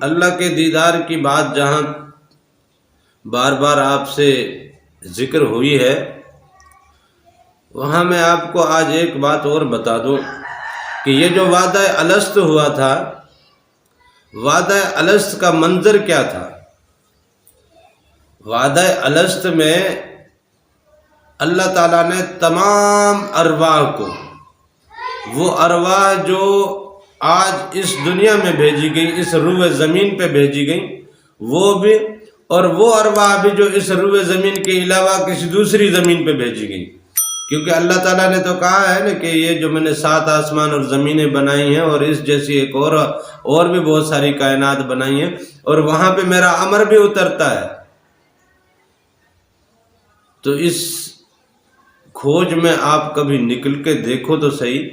اللہ کے دیدار کی بات جہاں بار بار آپ سے ذکر ہوئی ہے، وہاں میں آپ کو آج ایک بات اور بتا دوں کہ یہ جو وعدہ الست ہوا تھا، وعدہ الست کا منظر کیا تھا؟ وعدہ الست میں اللہ تعالیٰ نے تمام ارواح کو، وہ ارواح جو آج اس دنیا میں بھیجی گئی، اس روئے زمین پہ بھیجی گئی، وہ بھی، اور وہ ارواح بھی جو اس روئے زمین کے علاوہ کسی دوسری زمین پہ بھیجی گئی، کیونکہ اللہ تعالیٰ نے تو کہا ہے نا کہ یہ جو میں نے 7 آسمان اور زمینیں بنائی ہیں، اور اس جیسی ایک اور بھی بہت ساری کائنات بنائی ہیں، اور وہاں پہ میرا امر بھی اترتا ہے۔ تو اس کھوج میں آپ کبھی نکل کے دیکھو تو صحیح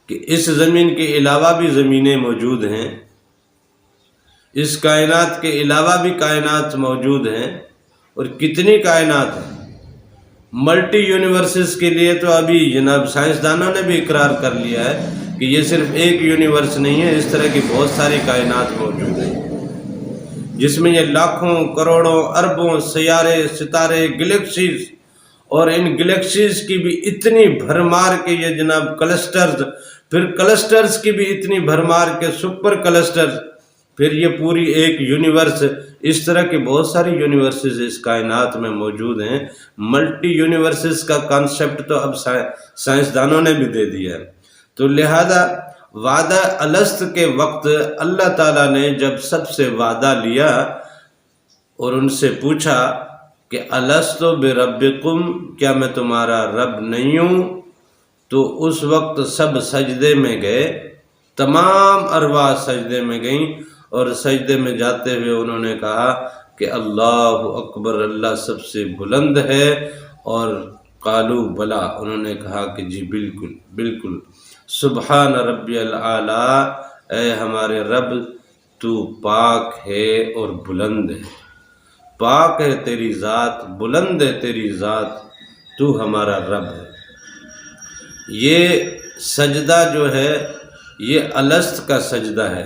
کہ اس زمین کے علاوہ بھی زمینیں موجود ہیں، اس کائنات کے علاوہ بھی کائنات موجود ہیں، اور کتنی کائنات ہیں۔ ملٹی یونیورسز کے لیے تو ابھی جناب سائنسدانوں نے بھی اقرار کر لیا ہے کہ یہ صرف ایک یونیورس نہیں ہے، اس طرح کی بہت ساری کائنات موجود ہیں، جس میں یہ لاکھوں کروڑوں اربوں سیارے، ستارے، گلیکسیز، اور ان گلیکسیز کی بھی اتنی بھرمار کے یہ جناب کلسٹرز، پھر کلسٹرز کی بھی اتنی بھرمار کے سپر کلسٹرز، پھر یہ پوری ایک یونیورس، اس طرح کی بہت ساری یونیورسز اس کائنات میں موجود ہیں۔ ملٹی یونیورسز کا کانسیپٹ تو اب سائنسدانوں نے بھی دے دیا ہے۔ تو لہذا وعدہ الست کے وقت اللہ تعالیٰ نے جب سب سے وعدہ لیا اور ان سے پوچھا کہ الست بربکم، کیا میں تمہارا رب نہیں ہوں؟ تو اس وقت سب سجدے میں گئے، تمام ارواح سجدے میں گئیں، اور سجدے میں جاتے ہوئے انہوں نے کہا کہ اللہ اکبر، اللہ سب سے بلند ہے، اور قالو بلا، انہوں نے کہا کہ جی بالکل بالکل، سبحان ربی الاعلی، اے ہمارے رب تو پاک ہے اور بلند ہے، پاک ہے تیری ذات، بلند ہے تیری ذات، تو ہمارا رب ہے۔ یہ سجدہ جو ہے یہ الست کا سجدہ ہے۔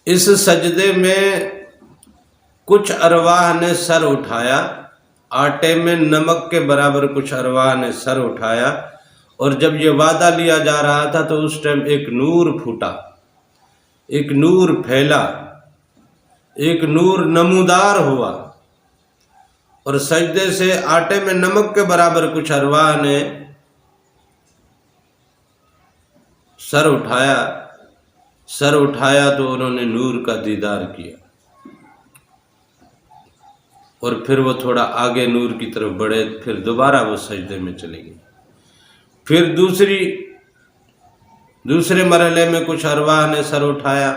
اس سجدے میں کچھ ارواح نے سر اٹھایا، آٹے میں نمک کے برابر کچھ ارواح نے سر اٹھایا، اور جب یہ وعدہ لیا جا رہا تھا تو اس ٹائم ایک نور پھوٹا، ایک نور پھیلا، ایک نور نمودار ہوا، اور سجدے سے آٹے میں نمک کے برابر کچھ ارواح نے سر اٹھایا تو انہوں نے نور کا دیدار کیا، اور پھر وہ تھوڑا آگے نور کی طرف بڑھے، پھر دوبارہ وہ سجدے میں چلے گئے۔ پھر دوسرے مرحلے میں کچھ ارواح نے سر اٹھایا،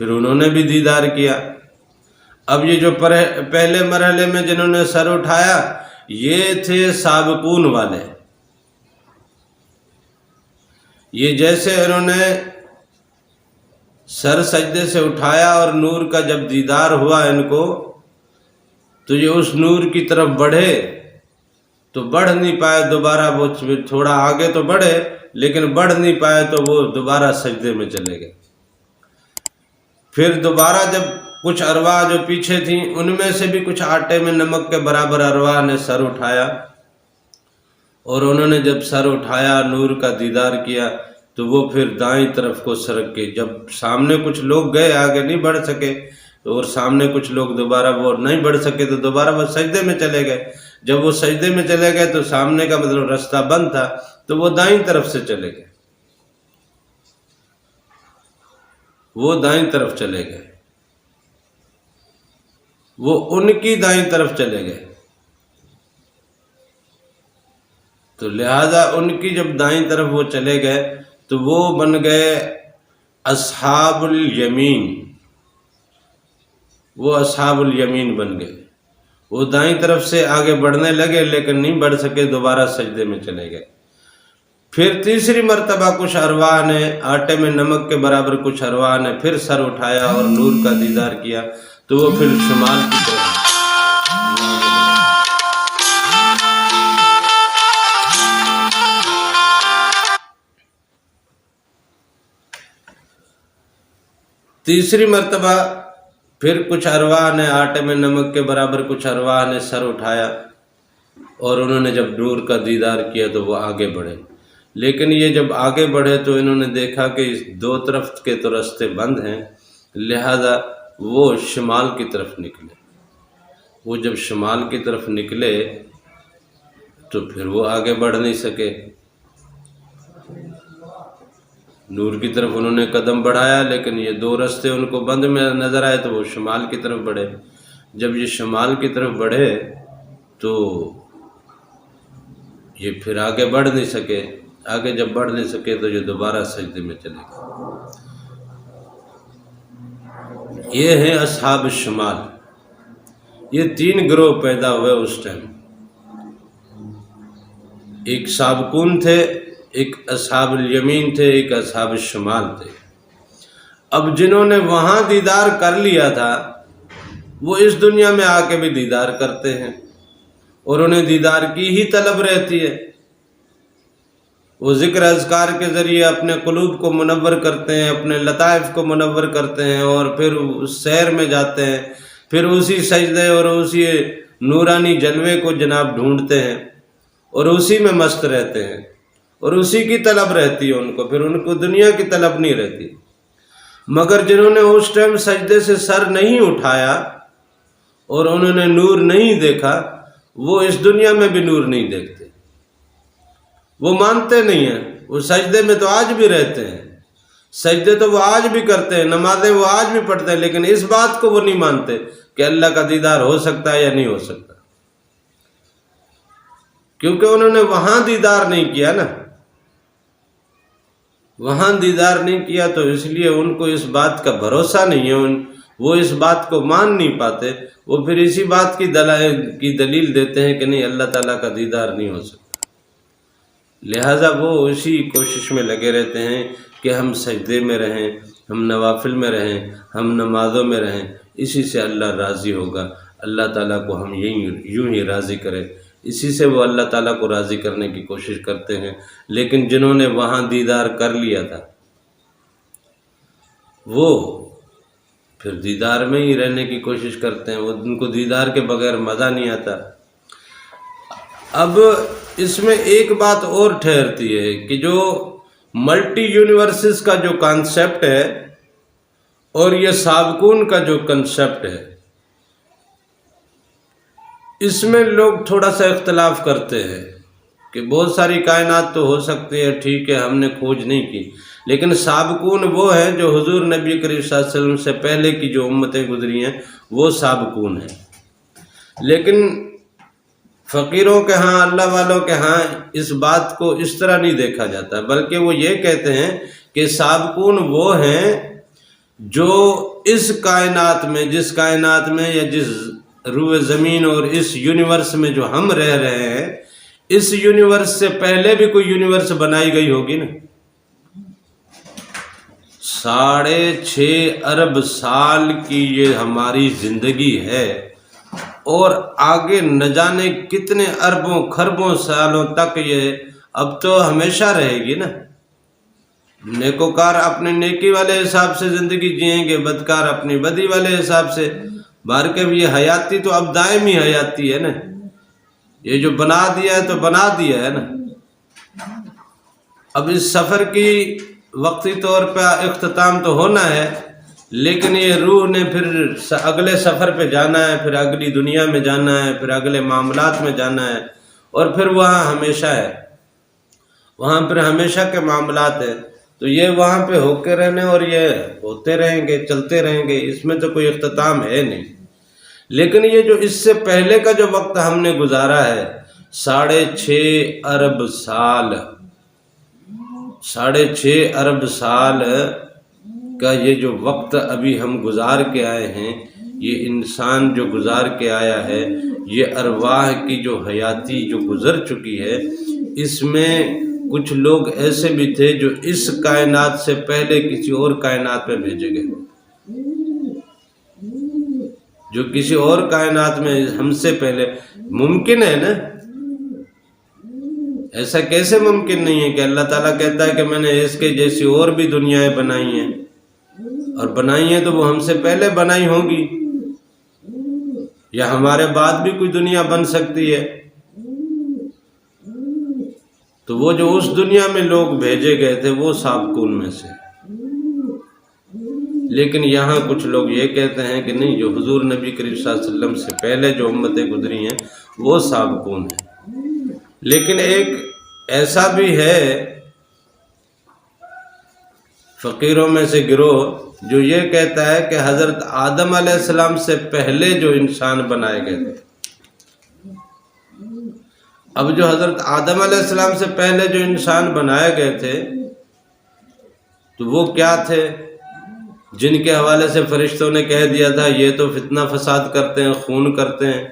پھر انہوں نے بھی دیدار کیا۔ اب یہ جو پہلے مرحلے میں جنہوں نے سر اٹھایا یہ تھے سابقون والے، یہ جیسے انہوں نے سر سجدے سے اٹھایا اور نور کا جب دیدار ہوا ان کو، تو یہ اس نور کی طرف بڑھے تو بڑھ نہیں پائے، دوبارہ وہ تھوڑا آگے تو بڑھے لیکن بڑھ نہیں پائے، تو وہ دوبارہ سجدے میں چلے گئے۔ پھر دوبارہ جب کچھ ارواح جو پیچھے تھیں ان میں سے بھی کچھ آٹے میں نمک کے برابر ارواح نے سر اٹھایا، اور انہوں نے جب سر اٹھایا، نور کا دیدار کیا، تو وہ پھر دائیں طرف کو سرک کے، جب سامنے کچھ لوگ گئے آگے نہیں بڑھ سکے، اور سامنے کچھ لوگ دوبارہ وہ نہیں بڑھ سکے تو دوبارہ وہ سجدے میں چلے گئے۔ جب وہ سجدے میں چلے گئے تو سامنے کا مطلب راستہ بند تھا، تو وہ دائیں طرف سے چلے گئے، وہ دائیں طرف چلے گئے، وہ ان کی دائیں طرف چلے گئے۔ تو لہذا ان کی جب دائیں طرف وہ چلے گئے تو وہ بن گئے اصحاب الیمین، وہ اصحاب الیمین بن گئے۔ وہ دائیں طرف سے آگے بڑھنے لگے لیکن نہیں بڑھ سکے، دوبارہ سجدے میں چلے گئے۔ پھر تیسری مرتبہ کچھ ارواح نے، آٹے میں نمک کے برابر کچھ ارواح نے پھر سر اٹھایا اور نور کا دیدار کیا، تو وہ پھر شمال کی طرف۔ تیسری مرتبہ پھر کچھ ارواح نے آٹے میں نمک کے برابر کچھ ارواح نے سر اٹھایا اور انہوں نے جب نور کا دیدار کیا تو وہ آگے بڑھے، لیکن یہ جب آگے بڑھے تو انہوں نے دیکھا کہ اس دو طرف کے تو راستے بند ہیں، لہذا وہ شمال کی طرف نکلے۔ وہ جب شمال کی طرف نکلے تو پھر وہ آگے بڑھ نہیں سکے، نور کی طرف انہوں نے قدم بڑھایا لیکن یہ دو راستے ان کو بند میں نظر آئے تو وہ شمال کی طرف بڑھے۔ جب یہ شمال کی طرف بڑھے تو یہ پھر آگے بڑھ نہیں سکے، آگے جب بڑھ نہیں سکے تو یہ دوبارہ سجدے میں چلے گئے۔ یہ ہیں اصحاب الشمال، یہ تین گروہ پیدا ہوئے اس ٹائم، ایک سابقون تھے، ایک اصحاب الیمین تھے، ایک اصحاب الشمال تھے۔ اب جنہوں نے وہاں دیدار کر لیا تھا وہ اس دنیا میں آ کے بھی دیدار کرتے ہیں اور انہیں دیدار کی ہی طلب رہتی ہے، وہ ذکر اذکار کے ذریعے اپنے قلوب کو منور کرتے ہیں، اپنے لطائف کو منور کرتے ہیں اور پھر اس سیر میں جاتے ہیں، پھر اسی سجدے اور اسی نورانی جلوے کو جناب ڈھونڈتے ہیں اور اسی میں مست رہتے ہیں اور اسی کی طلب رہتی ہے ان کو، پھر ان کو دنیا کی طلب نہیں رہتی۔ مگر جنہوں نے اس ٹائم سجدے سے سر نہیں اٹھایا اور انہوں نے نور نہیں دیکھا، وہ اس دنیا میں بھی نور نہیں دیکھتے، وہ مانتے نہیں ہیں، وہ سجدے میں تو آج بھی رہتے ہیں، سجدے تو وہ آج بھی کرتے ہیں، نمازیں وہ آج بھی پڑھتے ہیں، لیکن اس بات کو وہ نہیں مانتے کہ اللہ کا دیدار ہو سکتا ہے یا نہیں ہو سکتا، کیونکہ انہوں نے وہاں دیدار نہیں کیا نا، وہاں دیدار نہیں کیا تو اس لیے ان کو اس بات کا بھروسہ نہیں ہے، وہ اس بات کو مان نہیں پاتے، وہ پھر اسی بات کی دلیل دیتے ہیں کہ نہیں اللہ تعالیٰ کا دیدار نہیں ہو سکتا، لہٰذا وہ اسی کوشش میں لگے رہتے ہیں کہ ہم سجدے میں رہیں، ہم نوافل میں رہیں، ہم نمازوں میں رہیں، اسی سے اللہ راضی ہوگا، اللہ تعالیٰ کو ہم یوں ہی راضی کرے، اسی سے وہ اللہ تعالیٰ کو راضی کرنے کی کوشش کرتے ہیں۔ لیکن جنہوں نے وہاں دیدار کر لیا تھا وہ پھر دیدار میں ہی رہنے کی کوشش کرتے ہیں، وہ ان کو دیدار کے بغیر مزہ نہیں آتا۔ اب اس میں ایک بات اور ٹھہرتی ہے کہ جو ملٹی یونیورسز کا جو کانسیپٹ ہے اور یہ سابقون کا جو کنسیپٹ ہے، اس میں لوگ تھوڑا سا اختلاف کرتے ہیں کہ بہت ساری کائنات تو ہو سکتی ہے، ٹھیک ہے ہم نے کھوج نہیں کی، لیکن سابقون وہ ہیں جو حضور نبی کریم صلی اللہ علیہ وسلم سے پہلے کی جو امتیں گزری ہیں وہ سابقون ہیں۔ لیکن فقیروں کے ہاں، اللہ والوں کے ہاں اس بات کو اس طرح نہیں دیکھا جاتا، بلکہ وہ یہ کہتے ہیں کہ سابقون وہ ہیں جو اس کائنات میں، جس کائنات میں یا جس روئے زمین اور اس یونیورس میں جو ہم رہ رہے ہیں، اس یونیورس سے پہلے بھی کوئی یونیورس بنائی گئی ہوگی نا، 6.5 ارب سال کی یہ ہماری زندگی ہے اور آگے نہ جانے کتنے اربوں خربوں سالوں تک یہ اب تو ہمیشہ رہے گی نا۔ نیکوکار اپنے نیکی والے حساب سے زندگی جئیں گے، بدکار اپنی بدی والے حساب سے، بار کے بھی یہ حیاتی تو اب دائمی حیاتی ہے نا، یہ جو بنا دیا ہے تو بنا دیا ہے نا۔ اب اس سفر کی وقتی طور پہ اختتام تو ہونا ہے، لیکن یہ روح نے پھر اگلے سفر پہ جانا ہے، پھر اگلی دنیا میں جانا ہے، پھر اگلے معاملات میں جانا ہے اور پھر وہاں ہمیشہ ہے، وہاں پھر ہمیشہ کے معاملات ہیں، تو یہ وہاں پہ ہو کے رہنے اور یہ ہوتے رہیں گے، چلتے رہیں گے، اس میں تو کوئی اختتام ہے نہیں۔ لیکن یہ جو اس سے پہلے کا جو وقت ہم نے گزارا ہے 6.5 ارب سال، 6.5 ارب سال کا یہ جو وقت ابھی ہم گزار کے آئے ہیں، یہ انسان جو گزار کے آیا ہے، یہ ارواح کی جو حیاتی جو گزر چکی ہے، اس میں کچھ لوگ ایسے بھی تھے جو اس کائنات سے پہلے کسی اور کائنات میں بھیجے گئے، جو کسی اور کائنات میں ہم سے پہلے، ممکن ہے نا؟ ایسا کیسے ممکن نہیں ہے کہ اللہ تعالیٰ کہتا ہے کہ میں نے اس کے جیسی اور بھی دنیایں بنائی ہیں، اور بنائی ہیں تو وہ ہم سے پہلے بنائی ہوں گی، یا ہمارے بعد بھی کوئی دنیا بن سکتی ہے۔ تو وہ جو اس دنیا میں لوگ بھیجے گئے تھے وہ سابقون میں سے، لیکن یہاں کچھ لوگ یہ کہتے ہیں کہ نہیں، جو حضور نبی کریم صلی اللہ علیہ وسلم سے پہلے جو امتیں گزری ہیں وہ سابقون ہیں۔ لیکن ایک ایسا بھی ہے فقیروں میں سے گروہ جو یہ کہتا ہے کہ حضرت آدم علیہ السلام سے پہلے جو انسان بنائے گئے تھے، اب جو حضرت آدم علیہ السلام سے پہلے جو انسان بنائے گئے تھے تو وہ کیا تھے، جن کے حوالے سے فرشتوں نے کہہ دیا تھا یہ تو فتنہ فساد کرتے ہیں، خون کرتے ہیں۔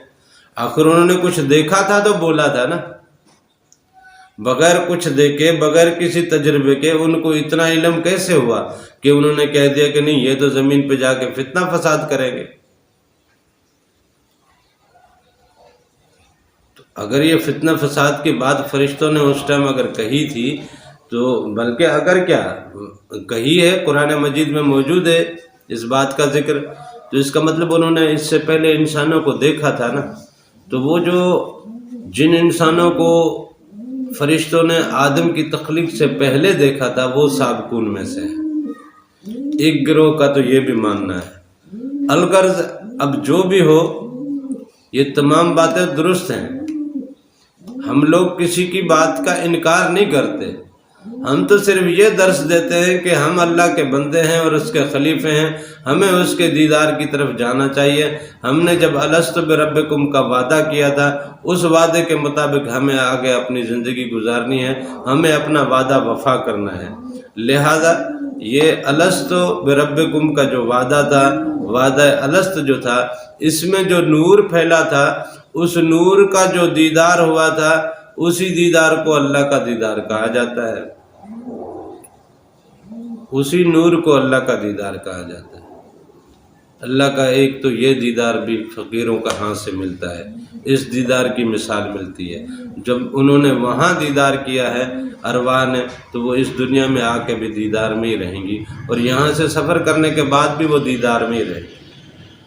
آخر انہوں نے کچھ دیکھا تھا تو بولا تھا نا، بغیر کچھ دیکھے، بغیر کسی تجربے کے ان کو اتنا علم کیسے ہوا کہ انہوں نے کہہ دیا کہ نہیں یہ تو زمین پہ جا کے فتنہ فساد کریں گے۔ تو اگر یہ فتنہ فساد کی بات فرشتوں نے اس ٹائم اگر کہی تھی تو، بلکہ اگر کیا کہی ہے، قرآن مجید میں موجود ہے اس بات کا ذکر، تو اس کا مطلب انہوں نے اس سے پہلے انسانوں کو دیکھا تھا نا۔ تو وہ جو جن انسانوں کو فرشتوں نے آدم کی تخلیق سے پہلے دیکھا تھا وہ سابقون میں سے ہے۔ ایک گروہ کا تو یہ بھی ماننا ہے۔ الغرض اب جو بھی ہو، یہ تمام باتیں درست ہیں، ہم لوگ کسی کی بات کا انکار نہیں کرتے، ہم تو صرف یہ درس دیتے ہیں کہ ہم اللہ کے بندے ہیں اور اس کے خلیفے ہیں، ہمیں اس کے دیدار کی طرف جانا چاہیے۔ ہم نے جب الست بربکم کا وعدہ کیا تھا، اس وعدے کے مطابق ہمیں آگے اپنی زندگی گزارنی ہے، ہمیں اپنا وعدہ وفا کرنا ہے۔ لہذا یہ الست بربکم کا جو وعدہ تھا، وعدہ الست جو تھا، اس میں جو نور پھیلا تھا، اس نور کا جو دیدار ہوا تھا، اسی دیدار کو اللہ کا دیدار کہا جاتا ہے، اسی نور کو اللہ کا دیدار کہا جاتا ہے۔ اللہ کا ایک تو یہ دیدار بھی فقیروں کا ہاں سے ملتا ہے، اس دیدار کی مثال ملتی ہے۔ جب انہوں نے وہاں دیدار کیا ہے ارواح نے، تو وہ اس دنیا میں آ کے بھی دیدار میں ہی رہیں گی، اور یہاں سے سفر کرنے کے بعد بھی وہ دیدار میں ہی رہیں گی۔